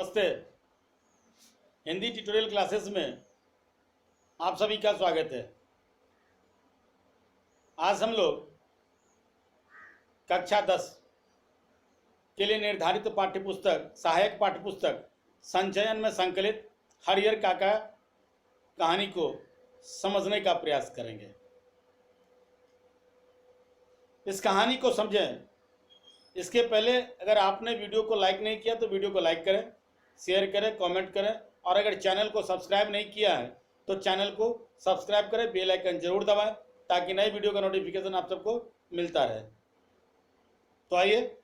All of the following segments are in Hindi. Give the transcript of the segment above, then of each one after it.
नमस्ते। हिंदी ट्यूटोरियल क्लासेस में आप सभी का स्वागत है। आज हम लोग कक्षा 10 के लिए निर्धारित पाठ्यपुस्तक सहायक पाठ्यपुस्तक संचयन में संकलित हरिहर काका कहानी को समझने का प्रयास करेंगे। इस कहानी को समझें इसके पहले अगर आपने वीडियो को लाइक नहीं किया तो वीडियो को लाइक करें, शेयर करें, कमेंट करें और अगर चैनल को सब्सक्राइब नहीं किया है तो चैनल को सब्सक्राइब करें, बेल आइकन जरूर दबाएं ताकि नए वीडियो का नोटिफिकेशन आप सबको मिलता रहे। तो आइए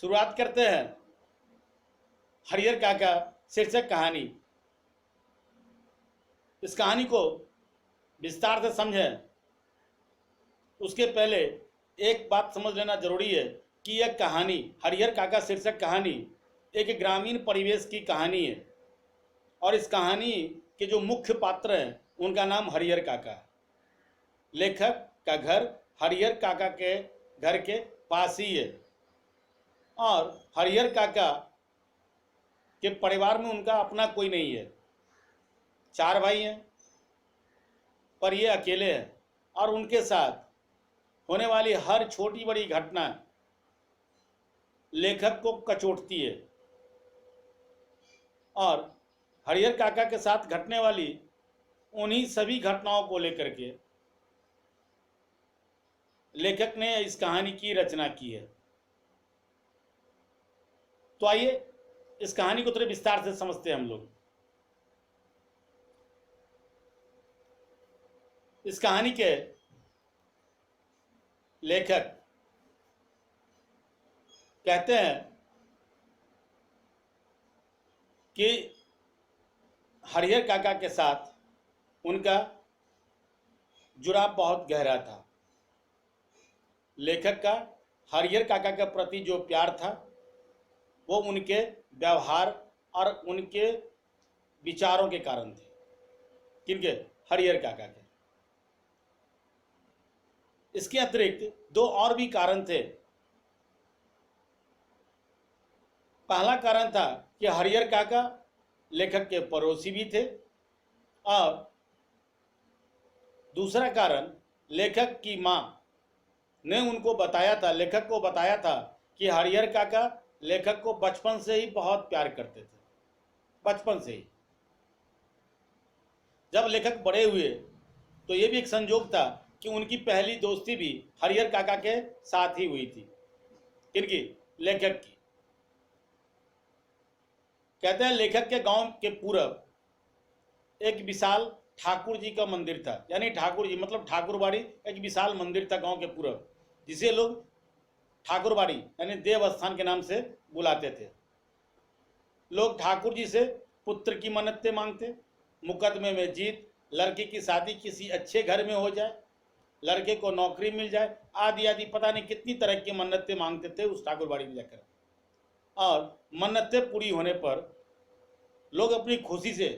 शुरुआत करते हैं हरिहर काका शीर्षक कहानी। इस कहानी को विस्तार से समझें उसके पहले एक बात समझ लेना जरूरी है कि यह कहानी हरिहर काका शीर्षक कहानी एक ग्रामीण परिवेश की कहानी है और इस कहानी के जो मुख्य पात्र हैं उनका नाम हरिहर काका है। लेखक का घर हरिहर काका के घर के पास ही है और हरिहर काका के परिवार में उनका अपना कोई नहीं है। 4 भाई हैं पर ये अकेले हैं और उनके साथ होने वाली हर छोटी बड़ी घटना लेखक को कचोटती है और हरिहर काका के साथ घटने वाली उन्हीं सभी घटनाओं को लेकर के लेखक ने इस कहानी की रचना की है। तो आइए इस कहानी को थोड़े विस्तार से समझते हैं हम लोग। इस कहानी के लेखक कहते हैं कि हरिहर काका के साथ उनका जुड़ाव बहुत गहरा था। लेखक का हरिहर काका के प्रति जो प्यार था वो उनके व्यवहार और उनके विचारों के कारण थे। किनके? हरिहर काका के। इसके अतिरिक्त 2 और भी कारण थे। पहला कारण था कि हरिहर काका लेखक के पड़ोसी भी थे और दूसरा कारण लेखक की मां ने उनको बताया था, लेखक को बताया था कि हरिहर काका लेखक को बचपन से ही बहुत प्यार करते थे। बचपन से ही। जब लेखक बड़े हुए तो ये भी एक संयोग था कि उनकी पहली दोस्ती भी हरिहर काका के साथ ही हुई थी। किनकी? लेखक की। कहते हैं लेखक के गांव के पूरब एक विशाल ठाकुर जी का मंदिर था। यानी ठाकुर जी मतलब ठाकुरबाड़ी एक विशाल मंदिर था गांव के पूरब, जिसे लोग ठाकुरबाड़ी यानी देवस्थान के नाम से बुलाते थे। लोग ठाकुर जी से पुत्र की मन्नतें मांगते, मुकदमे में जीत, लड़की की शादी किसी अच्छे घर में हो जाए, लड़के को नौकरी मिल जाए, आदि आदि पता नहीं कितनी तरह की मन्नतें मांगते थे उस ठाकुरबाड़ी में जाकर। और मन्नतें पूरी होने पर लोग अपनी खुशी से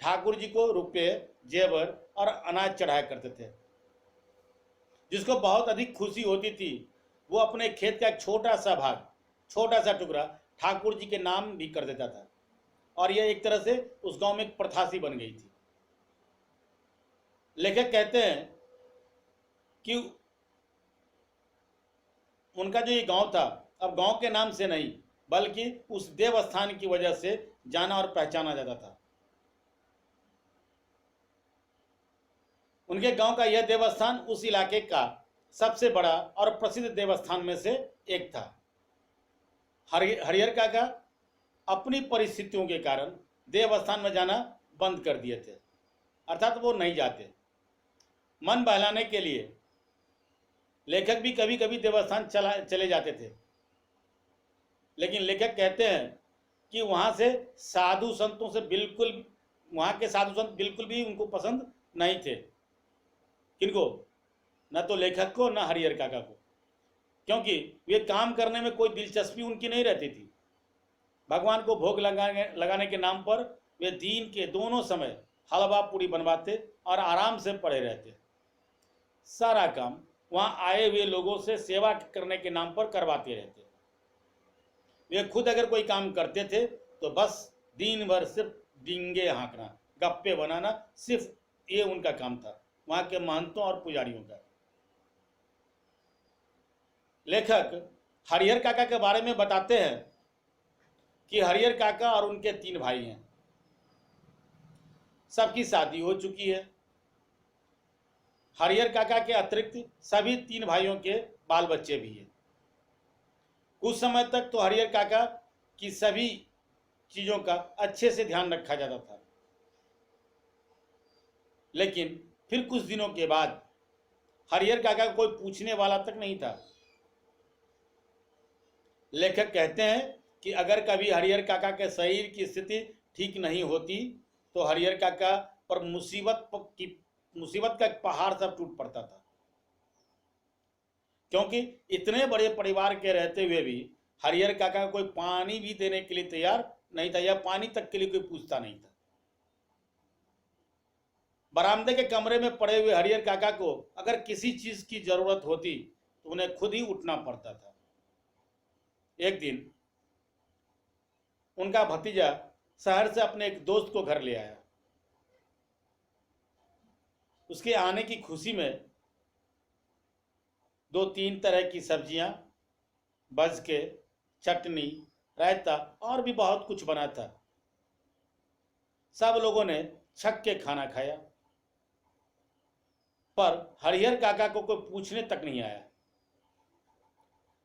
ठाकुर जी को रुपये, जेवर और अनाज चढ़ाया करते थे। जिसको बहुत अधिक खुशी होती थी वो अपने खेत का एक छोटा सा भाग, छोटा सा टुकड़ा ठाकुर जी के नाम भी कर देता था और यह एक तरह से उस गांव में एक प्रथा सी बन गई थी। लेखक कहते हैं कि उनका जो ये गांव था अब गांव के नाम से नहीं बल्कि उस देवस्थान की वजह से जाना और पहचाना जाता था। उनके गांव का यह देवस्थान उस इलाके का सबसे बड़ा और प्रसिद्ध देवस्थान में से एक था। हरिहर काका अपनी परिस्थितियों के कारण देवस्थान में जाना बंद कर दिए थे, अर्थात वो नहीं जाते। मन बहलाने के लिए लेखक भी कभी कभी देवस्थान चले जाते थे, लेकिन लेखक कहते हैं कि वहाँ के साधु संत बिल्कुल भी उनको पसंद नहीं थे। किनको? न तो लेखक को न हरिहर काका को, क्योंकि वे काम करने में कोई दिलचस्पी उनकी नहीं रहती थी। भगवान को भोग लगाने के नाम पर वे दिन के दोनों समय हलवा पूरी बनवाते और आराम से पड़े रहते। सारा काम वहाँ आए हुए लोगों से सेवा करने के नाम पर करवाते रहते। वे खुद अगर कोई काम करते थे तो बस दिन भर सिर्फ डींगे हाँकना, गप्पे बनाना, सिर्फ ये उनका काम था, वहाँ के महंतों और पुजारियों का। लेखक हरिहर काका के बारे में बताते हैं कि हरिहर काका और उनके 3 भाई हैं। सबकी शादी हो चुकी है। हरिहर काका के अतिरिक्त सभी 3 भाइयों के बाल बच्चे भी हैं। कुछ समय तक तो हरिहर काका की सभी चीज़ों का अच्छे से ध्यान रखा जाता था, लेकिन फिर कुछ दिनों के बाद हरिहर काका को कोई पूछने वाला तक नहीं था। लेखक कहते हैं कि अगर कभी हरिहर काका के शरीर की स्थिति ठीक नहीं होती तो हरिहर काका पर मुसीबत का पहाड़ सब टूट पड़ता था, क्योंकि इतने बड़े परिवार के रहते हुए भी हरिहर काका कोई पानी भी देने के लिए तैयार नहीं था, या पानी तक के लिए कोई पूछता नहीं था। बरामदे के कमरे में पड़े हुए हरिहर काका को अगर किसी चीज की जरूरत होती तो उन्हें खुद ही उठना पड़ता था। एक दिन उनका भतीजा शहर से अपने एक दोस्त को घर ले आया। उसके आने की खुशी में 2-3 तरह की सब्जियां, बज के चटनी, रायता और भी बहुत कुछ बना था। सब लोगों ने छक के खाना खाया, पर हरिहर काका को कोई पूछने तक नहीं आया।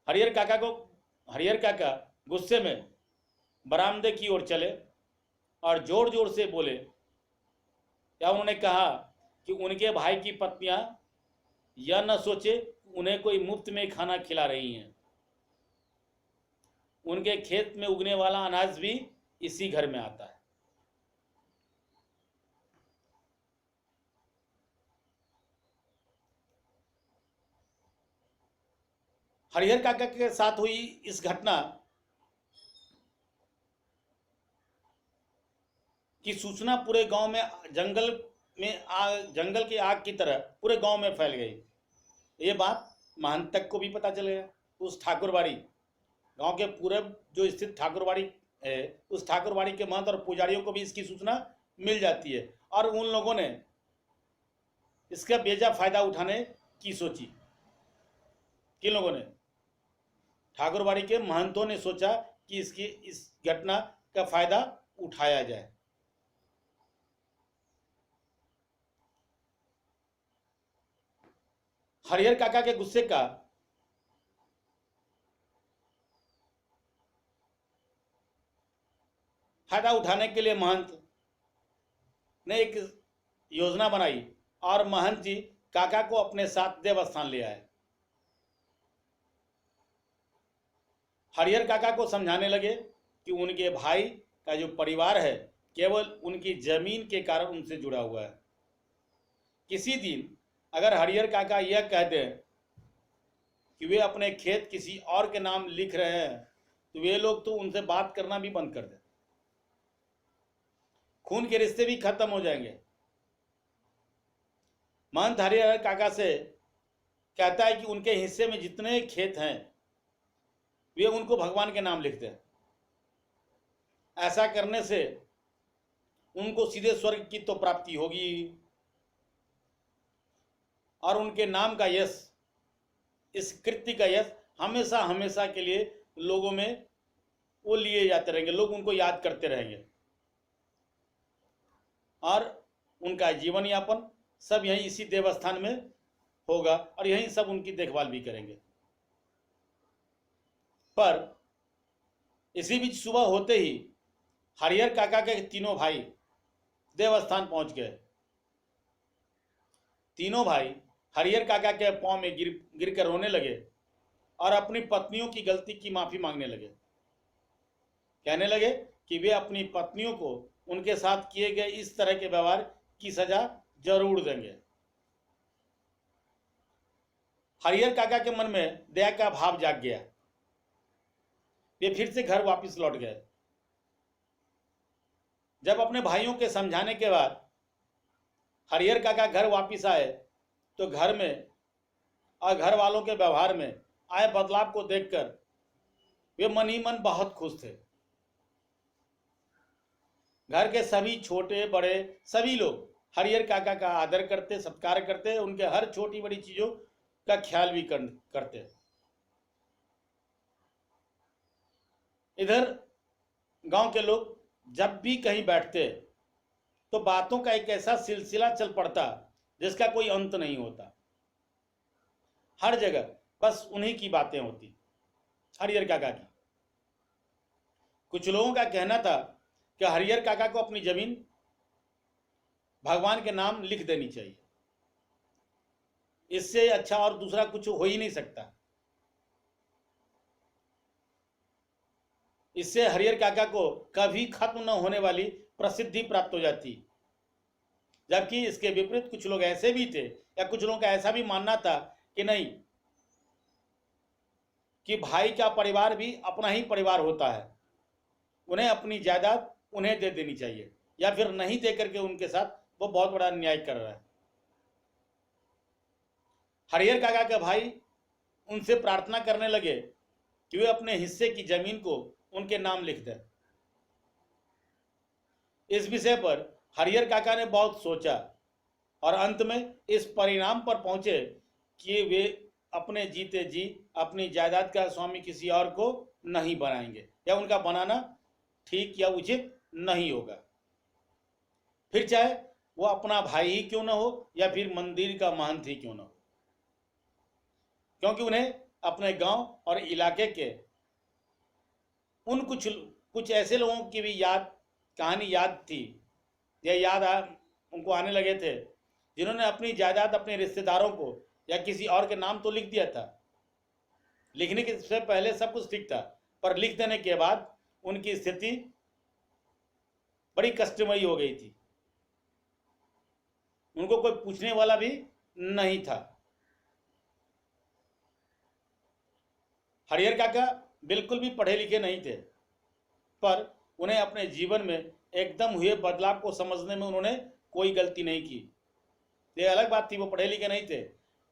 हरिहर काका गुस्से में बरामदे की ओर चले और जोर जोर से बोले, या उन्होंने कहा कि उनके भाई की पत्नियां यह न सोचे उन्हें कोई मुफ्त में खाना खिला रही हैं। उनके खेत में उगने वाला अनाज भी इसी घर में आता है। हरिहर काका के साथ हुई इस घटना की सूचना पूरे गांव में जंगल की आग की तरह पूरे गांव में फैल गई। ये बात महंत तक को भी पता चल गया। उस ठाकुरबाड़ी गांव के पूरब जो स्थित ठाकुरबाड़ी है, उस ठाकुरबाड़ी के महंत और पुजारियों को भी इसकी सूचना मिल जाती है, और उन लोगों ने इसका बेजा फायदा उठाने की सोची। किन लोगों ने? ठाकुरबाड़ी के महंतों ने सोचा कि इस घटना का फायदा उठाया जाए। हरिहर काका के गुस्से का फायदा उठाने के लिए महंत ने एक योजना बनाई और महंत जी काका को अपने साथ देवस्थान ले आए। हरिहर काका को समझाने लगे कि उनके भाई का जो परिवार है केवल उनकी जमीन के कारण उनसे जुड़ा हुआ है। किसी दिन अगर हरिहर काका यह कह दें कि वे अपने खेत किसी और के नाम लिख रहे हैं तो वे लोग तो उनसे बात करना भी बंद कर दें। खून के रिश्ते भी खत्म हो जाएंगे। महंत हरिहर काका से कहता है कि उनके हिस्से में जितने खेत हैं वे उनको भगवान के नाम लिख दें। ऐसा करने से उनको सीधे स्वर्ग की तो प्राप्ति होगी, और उनके नाम का यश, इस कृत्य का यश हमेशा हमेशा के लिए लोगों में वो लिए जाते रहेंगे। लोग उनको याद करते रहेंगे और उनका जीवन यापन सब यहीं इसी देवस्थान में होगा और यहीं सब उनकी देखभाल भी करेंगे। पर इसी बीच सुबह होते ही हरिहर काका के तीनों भाई देवस्थान पहुंच गए। तीनों भाई हरिहर काका के पांव में गिर कर रोने लगे और अपनी पत्नियों की गलती की माफी मांगने लगे। कहने लगे कि वे अपनी पत्नियों को उनके साथ किए गए इस तरह के व्यवहार की सजा जरूर देंगे। हरिहर काका के मन में दया का भाव जाग गया। वे फिर से घर वापस लौट गए। जब अपने भाइयों के समझाने के बाद हरिहर काका घर वापस आए तो घर में और घर वालों के व्यवहार में आए बदलाव को देखकर वे मन ही मन बहुत खुश थे। घर के सभी छोटे बड़े सभी लोग हरिहर काका का आदर करते, सत्कार करते, उनके हर छोटी बड़ी चीजों का ख्याल भी करते। इधर गांव के लोग जब भी कहीं बैठते तो बातों का एक ऐसा सिलसिला चल पड़ता जिसका कोई अंत नहीं होता। हर जगह बस उन्हीं की बातें होती, हरिहर काका की। कुछ लोगों का कहना था कि हरिहर काका को अपनी जमीन भगवान के नाम लिख देनी चाहिए, इससे अच्छा और दूसरा कुछ हो ही नहीं सकता। इससे हरिहर काका को कभी खत्म न होने वाली प्रसिद्धि प्राप्त हो जाती। जबकि इसके विपरीत कुछ लोग ऐसे भी थे, या कुछ लोगों का ऐसा भी मानना था कि नहीं, कि भाई का परिवार भी अपना ही परिवार होता है, उन्हें अपनी जायदाद उन्हें दे देनी चाहिए, या फिर नहीं दे करके उनके साथ वो बहुत बड़ा अन्याय कर रहा है। हरिहर काका के भाई उनसे प्रार्थना करने लगे कि वे अपने हिस्से की जमीन को उनके नाम लिख दें। इस विषय पर हरिहर काका ने बहुत सोचा और अंत में इस परिणाम पर पहुंचे कि वे अपने जीते जी अपनी जायदाद का स्वामी किसी और को नहीं बनाएंगे, या उनका बनाना ठीक या उचित नहीं होगा, फिर चाहे वो अपना भाई ही क्यों ना हो या फिर मंदिर का महंत ही क्यों ना हो। क्योंकि उन्हें अपने गांव और इलाके के उन कुछ ऐसे लोगों की भी कहानी याद थी, या उनको आने लगे थे, जिन्होंने अपनी जायदाद अपने रिश्तेदारों को या किसी और के नाम तो लिख दिया था। लिखने के से पहले सब कुछ ठीक था, पर लिख देने के बाद उनकी स्थिति बड़ी कष्टमयी हो गई थी। उनको कोई पूछने वाला भी नहीं था। हरिहर काका बिल्कुल भी पढ़े लिखे नहीं थे, पर उन्हें अपने जीवन में एकदम हुए बदलाव को समझने में उन्होंने कोई गलती नहीं की। ये अलग बात थी, वो पढ़े लिखे नहीं थे,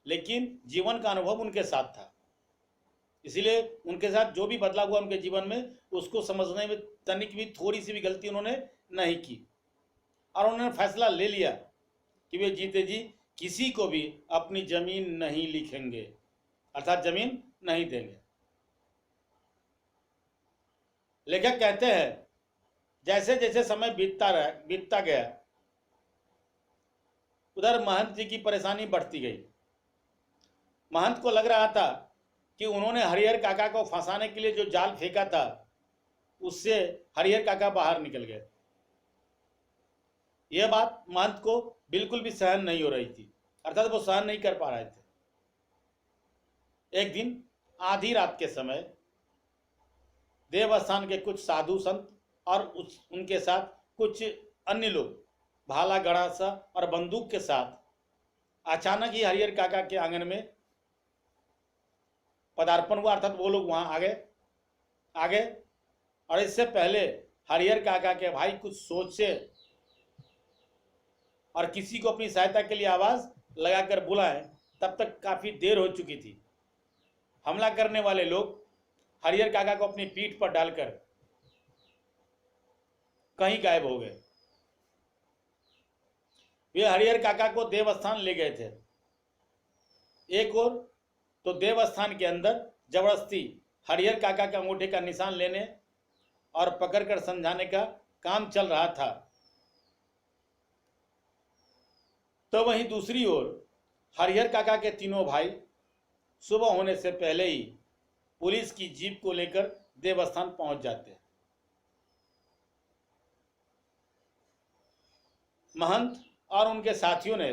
लेकिन जीवन का अनुभव उनके साथ था, इसीलिए उनके साथ जो भी बदलाव हुआ उनके जीवन में, उसको समझने में तनिक भी थोड़ी सी भी गलती उन्होंने नहीं की। और उन्होंने फैसला ले लिया कि वे जीते जी किसी को भी अपनी जमीन नहीं लिखेंगे, अर्थात जमीन नहीं देंगे। लेखक कहते हैं, जैसे जैसे समय बीतता गया, उधर महंत जी की परेशानी बढ़ती गई। महंत को लग रहा था कि उन्होंने हरिहर काका को फंसाने के लिए जो जाल फेंका था, उससे हरिहर काका बाहर निकल गए। यह बात महंत को बिल्कुल भी सहन नहीं हो रही थी, अर्थात वो सहन नहीं कर पा रहे थे। एक दिन आधी रात के समय देवस्थान के कुछ साधु संत और उनके साथ कुछ अन्य लोग भाला गड़ासा और बंदूक के साथ अचानक ही हरिहर काका के आंगन में पदार्पण हुआ, अर्थात वो लोग वहां आ गए। और इससे पहले हरिहर काका के भाई कुछ सोचे और किसी को अपनी सहायता के लिए आवाज लगाकर बुलाएं, तब तक काफी देर हो चुकी थी। हमला करने वाले लोग हरिहर काका को अपनी पीठ पर डालकर कहीं गायब हो गए। वे हरिहर काका को देवस्थान ले गए थे। एक और तो देवस्थान के अंदर जबरदस्ती हरिहर काका के अंगूठे का निशान लेने और पकड़कर समझाने का काम चल रहा था, तो वहीं दूसरी ओर हरिहर काका के तीनों भाई सुबह होने से पहले ही पुलिस की जीप को लेकर देवस्थान पहुंच जाते। महंत और उनके साथियों ने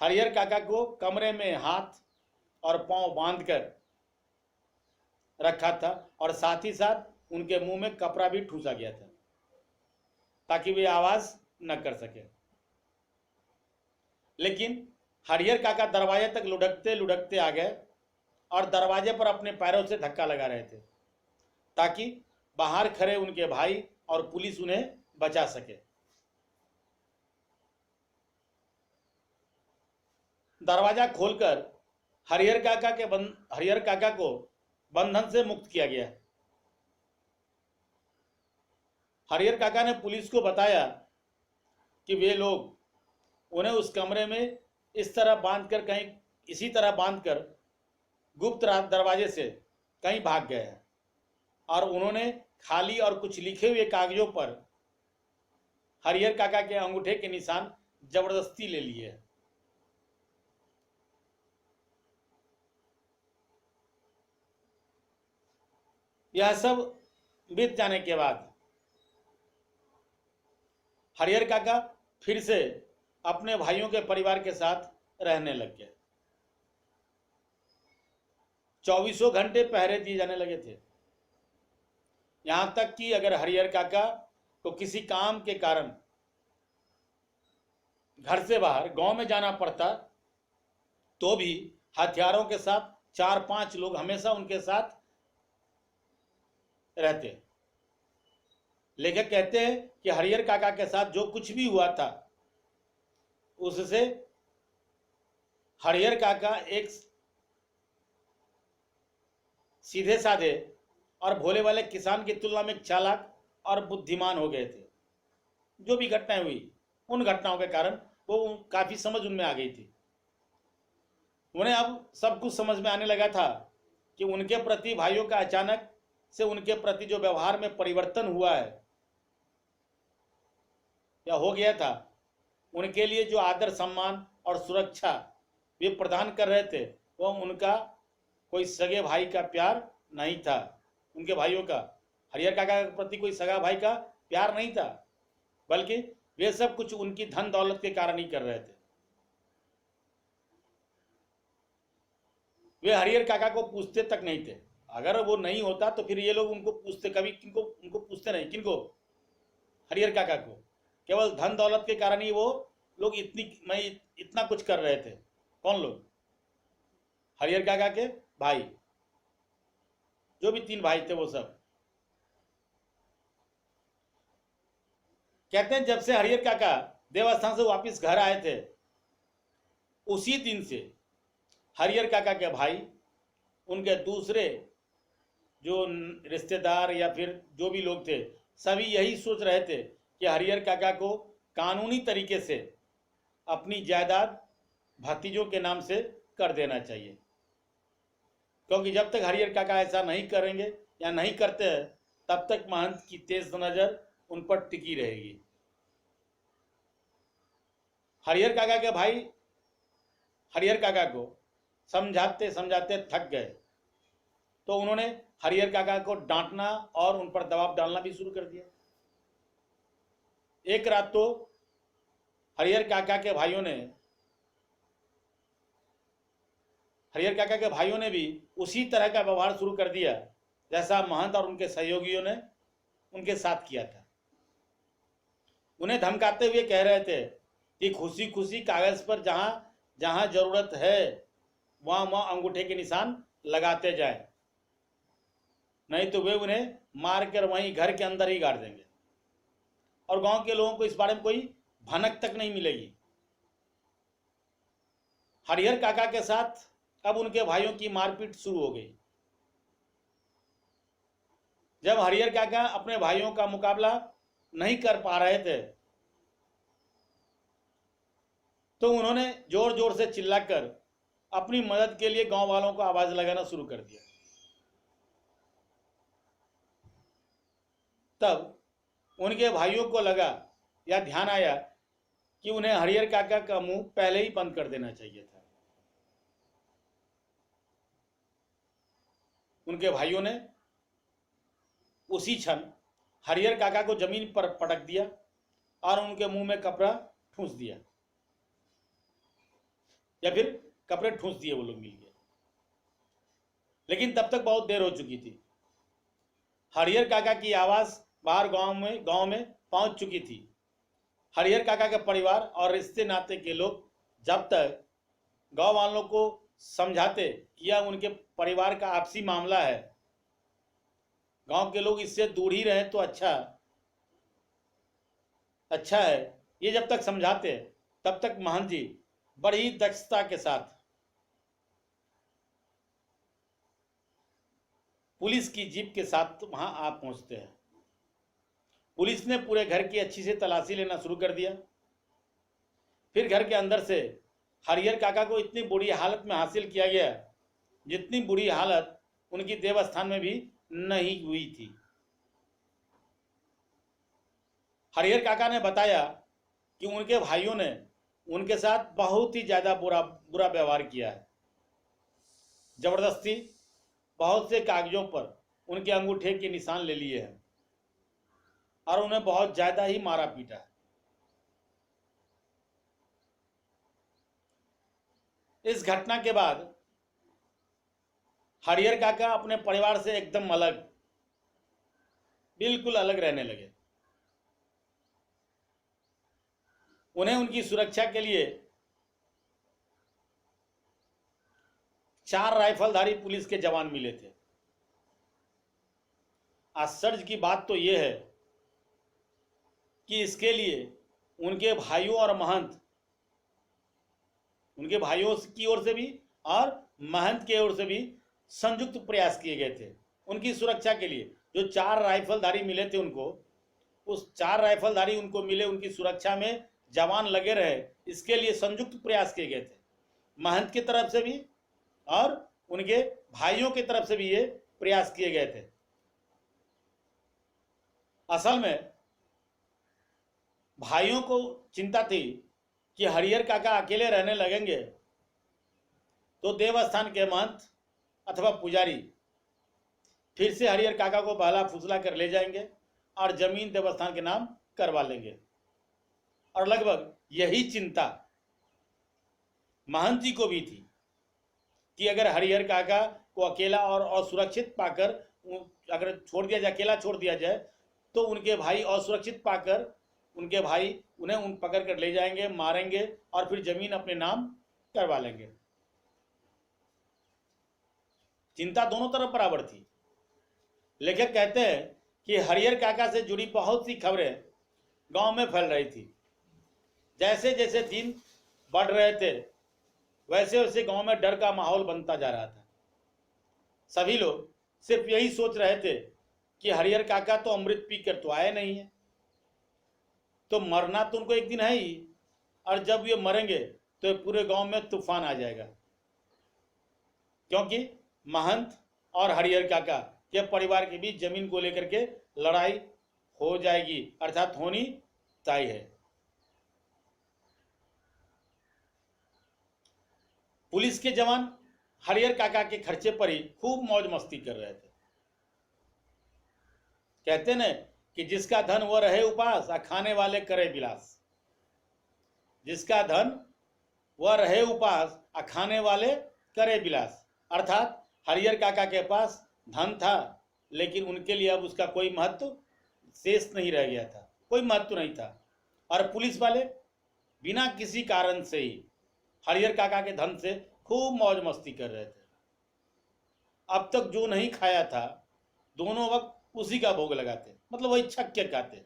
हरिहर काका को कमरे में हाथ और पांव बांधकर रखा था, और साथ ही साथ उनके मुंह में कपड़ा भी ठूसा गया था ताकि वे आवाज न कर सके। लेकिन हरिहर काका दरवाजे तक लुढ़कते लुढ़कते आ गए और दरवाजे पर अपने पैरों से धक्का लगा रहे थे ताकि बाहर खड़े उनके भाई और पुलिस उन्हें बचा सके। दरवाजा खोलकर हरिहर काका को बंधन से मुक्त किया गया। हरिहर काका ने पुलिस को बताया कि वे लोग उन्हें उस कमरे में इस तरह बांध कर कहीं इसी तरह बांध कर गुप्त दरवाजे से कहीं भाग गए हैं और उन्होंने खाली और कुछ लिखे हुए कागजों पर हरिहर काका के अंगूठे के निशान जबरदस्ती ले लिए। यह सब बीत जाने के बाद हरिहर काका फिर से अपने भाइयों के परिवार के साथ रहने लग गए। 24 घंटे पहरे दिए जाने लगे थे। यहां तक कि अगर हरिहर काका को किसी काम के कारण घर से बाहर गांव में जाना पड़ता तो भी हथियारों के साथ 4-5 लोग हमेशा उनके साथ रहते। लेखक कहते हैं कि हरिहर काका के साथ जो कुछ भी हुआ था उससे हरिहर काका एक सीधे साधे और भोले वाले किसान की तुलना में चालाक और बुद्धिमान हो गए थे। जो भी घटनाएं हुई उन घटनाओं के कारण वो काफी समझ उनमें आ गई थी। उन्हें अब सब कुछ समझ में आने लगा था कि उनके प्रति भाइयों का अचानक से उनके प्रति जो व्यवहार में परिवर्तन हुआ है या हो गया था, उनके लिए जो आदर सम्मान और सुरक्षा वे प्रदान कर रहे थे वह उनका कोई सगे भाई का प्यार नहीं था। उनके भाइयों का हरिहर काका के प्रति कोई सगा भाई का प्यार नहीं था, बल्कि वे सब कुछ उनकी धन दौलत के कारण ही कर रहे थे। वे हरिहर काका को पूछते तक नहीं थे। अगर वो नहीं होता तो फिर ये लोग उनको पूछते, कभी किनको उनको पूछते नहीं। किनको? हरिहर काका को। केवल धन दौलत के कारण ही वो लोग इतना कुछ कर रहे थे। कौन लोग? हरिहर काका के भाई, जो भी 3 भाई थे वो सब। कहते हैं जब से हरिहर काका देवस्थान से वापस घर आए थे उसी दिन से हरिहर काका के भाई, उनके दूसरे जो रिश्तेदार या फिर जो भी लोग थे, सभी यही सोच रहे थे कि हरिहर काका को कानूनी तरीके से अपनी जायदाद भतीजों के नाम से कर देना चाहिए, क्योंकि जब तक हरिहर काका ऐसा नहीं करेंगे या नहीं करते हैं तब तक महंत की तेज नजर उन पर टिकी रहेगी। हरिहर काका के भाई हरिहर काका को समझाते समझाते थक गए तो उन्होंने हरिहर काका को डांटना और उन पर दबाव डालना भी शुरू कर दिया। एक रात तो हरिहर काका के भाइयों ने भी उसी तरह का व्यवहार शुरू कर दिया जैसा महंत और उनके सहयोगियों ने उनके साथ किया था। उन्हें धमकाते हुए कह रहे थे कि खुशी खुशी कागज पर जहां जहां जरूरत है वहां वहां अंगूठे के निशान लगाते जाए, नहीं तो वे उन्हें मारकर वहीं घर के अंदर ही गाड़ देंगे और गांव के लोगों को इस बारे में कोई भनक तक नहीं मिलेगी। हरिहर काका के साथ अब उनके भाइयों की मारपीट शुरू हो गई। जब हरिहर काका अपने भाइयों का मुकाबला नहीं कर पा रहे थे तो उन्होंने जोर जोर से चिल्लाकर अपनी मदद के लिए गांव वालों को आवाज लगाना शुरू कर दिया। तब उनके भाइयों को लगा या ध्यान आया कि उन्हें हरिहर काका का मुंह पहले ही बंद कर देना चाहिए था। उनके भाइयों ने उसी क्षण हरिहर काका को जमीन पर पटक दिया और उनके मुंह में कपड़ा ठूंस दिया, या फिर कपड़े ठूंस दिए वो लोग मिलके। लेकिन तब तक बहुत देर हो चुकी थी। हरिहर काका की आवाज बाहर गांव में पहुंच चुकी थी। हरिहर काका के परिवार और रिश्ते नाते के लोग जब तक गांव वालों को समझाते कि यह उनके परिवार का आपसी मामला है, गांव के लोग इससे दूर ही रहे तो अच्छा है, ये जब तक समझाते तब तक महंत जी बड़ी दक्षता के साथ पुलिस की जीप के साथ वहां आप पहुंचते हैं पुलिस ने पूरे घर की अच्छी से तलाशी लेना शुरू कर दिया। फिर घर के अंदर से हरिहर काका को इतनी बुरी हालत में हासिल किया गया जितनी बुरी हालत उनकी देवस्थान में भी नहीं हुई थी। हरिहर काका ने बताया कि उनके भाइयों ने उनके साथ बहुत ही ज़्यादा बुरा व्यवहार किया है। जबरदस्ती बहुत से कागजों पर उनके अंगूठे के निशान ले लिए हैं और उन्हें बहुत ज़्यादा ही मारा पीटा है। इस घटना के बाद हरिहर काका अपने परिवार से एकदम अलग, बिल्कुल अलग रहने लगे। उन्हें उनकी सुरक्षा के लिए 4 राइफलधारी पुलिस के जवान मिले थे। आश्चर्य की बात तो यह है कि इसके लिए उनके भाइयों और महंत, उनके भाइयों की ओर से भी और महंत की ओर से भी संयुक्त प्रयास किए गए थे उनकी सुरक्षा के लिए। जो 4 राइफलधारी मिले थे उनको, उस 4 राइफलधारी उनको मिले, उनकी सुरक्षा में जवान लगे रहे, इसके लिए संयुक्त प्रयास किए गए थे। महंत की तरफ से भी और उनके भाइयों की तरफ से भी ये प्रयास किए गए थे। असल में भाइयों को चिंता थी कि हरिहर काका अकेले रहने लगेंगे तो देवस्थान के महंत अथवा पुजारी फिर से हरिहर काका को बहला फुसला कर ले जाएंगे और जमीन देवस्थान के नाम करवा लेंगे। और लगभग यही चिंता महंत जी को भी थी कि अगर हरिहर काका को अकेला और असुरक्षित पाकर अगर छोड़ दिया जाए, अकेला छोड़ दिया जाए, तो उनके भाई असुरक्षित पाकर उनके भाई उन्हें पकड़ कर ले जाएंगे, मारेंगे और फिर जमीन अपने नाम करवा लेंगे। चिंता दोनों तरफ बराबर थी। लेखक कहते हैं कि हरिहर काका से जुड़ी बहुत सी खबरें गांव में फैल रही थी। जैसे जैसे दिन बढ़ रहे थे वैसे वैसे गांव में डर का माहौल बनता जा रहा था। सभी लोग सिर्फ यही सोच रहे थे कि हरिहर काका तो अमृत पी कर तो आए नहीं है, तो मरना तो उनको एक दिन है ही, और जब ये मरेंगे तो पूरे गांव में तूफान आ जाएगा, क्योंकि महंत और हरिहर काका के परिवार के बीच जमीन को लेकर के लड़ाई हो जाएगी, अर्थात होनी तय है। पुलिस के जवान हरिहर काका के खर्चे पर ही खूब मौज मस्ती कर रहे थे। कहते न कि जिसका धन वह रहे उपास, खाने वाले करे विलास। जिसका धन वह रहे उपास, खाने वाले करे विलास। अर्थात हरिहर काका के पास धन था, लेकिन उनके लिए अब उसका कोई महत्व शेष नहीं रह गया था, कोई महत्व नहीं था। और पुलिस वाले बिना किसी कारण से ही हरिहर काका के धन से खूब मौज मस्ती कर रहे थे। अब तक जो नहीं खाया था, दोनों वक्त उसी का भोग लगाते, मतलब वही छक के खाते।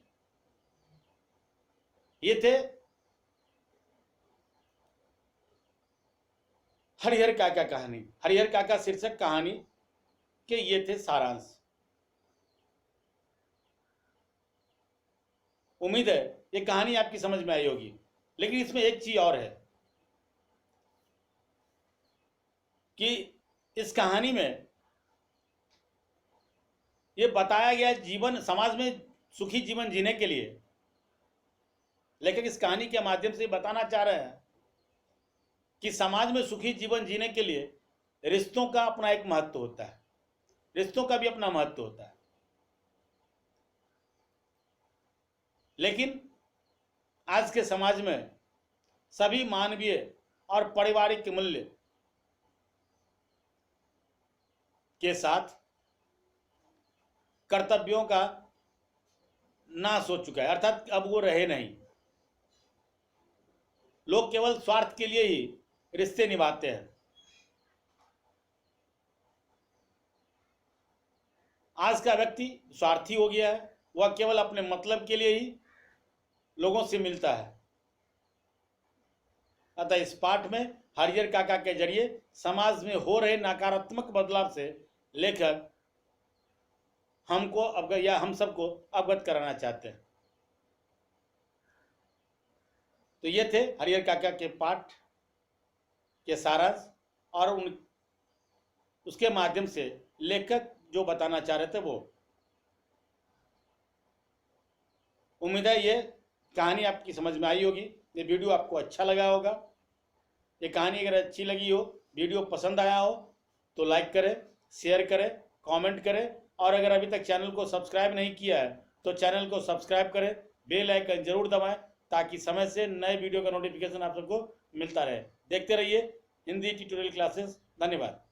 ये थे हरिहर काका कहानी, हरिहर काका शीर्षक कहानी के ये थे सारांश। उम्मीद है ये कहानी आपकी समझ में आई होगी। लेकिन इसमें एक चीज और है कि इस कहानी में ये बताया गया जीवन, समाज में सुखी जीवन जीने के लिए लेखक इस कहानी के माध्यम से बताना चाह रहे हैं कि समाज में सुखी जीवन जीने के लिए रिश्तों का अपना एक महत्व होता है, रिश्तों का भी अपना महत्व होता है। लेकिन आज के समाज में सभी मानवीय और पारिवारिक मूल्य के साथ कर्तव्यों का नाश हो चुका है, अर्थात अब वो रहे नहीं। लोग केवल स्वार्थ के लिए ही रिश्ते निभाते हैं। आज का व्यक्ति स्वार्थी हो गया है, वह केवल अपने मतलब के लिए ही लोगों से मिलता है। अतः इस पाठ में हरिहर काका के जरिए समाज में हो रहे नकारात्मक बदलाव से लेखक हमको अवगत या हम सबको अवगत कराना चाहते हैं। तो ये थे हरिहर काका के पाठ के सारांश और उसके माध्यम से लेखक जो बताना चाह रहे थे वो। उम्मीद है ये कहानी आपकी समझ में आई होगी, ये वीडियो आपको अच्छा लगा होगा। ये कहानी अगर अच्छी लगी हो, वीडियो पसंद आया हो तो लाइक करें, शेयर करें, कमेंट करें, और अगर अभी तक चैनल को सब्सक्राइब नहीं किया है तो चैनल को सब्सक्राइब करें, बेल आइकन जरूर दबाएं ताकि समय से नए वीडियो का नोटिफिकेशन आप सबको मिलता रहे। देखते रहिए हिंदी ट्यूटोरियल क्लासेस। धन्यवाद।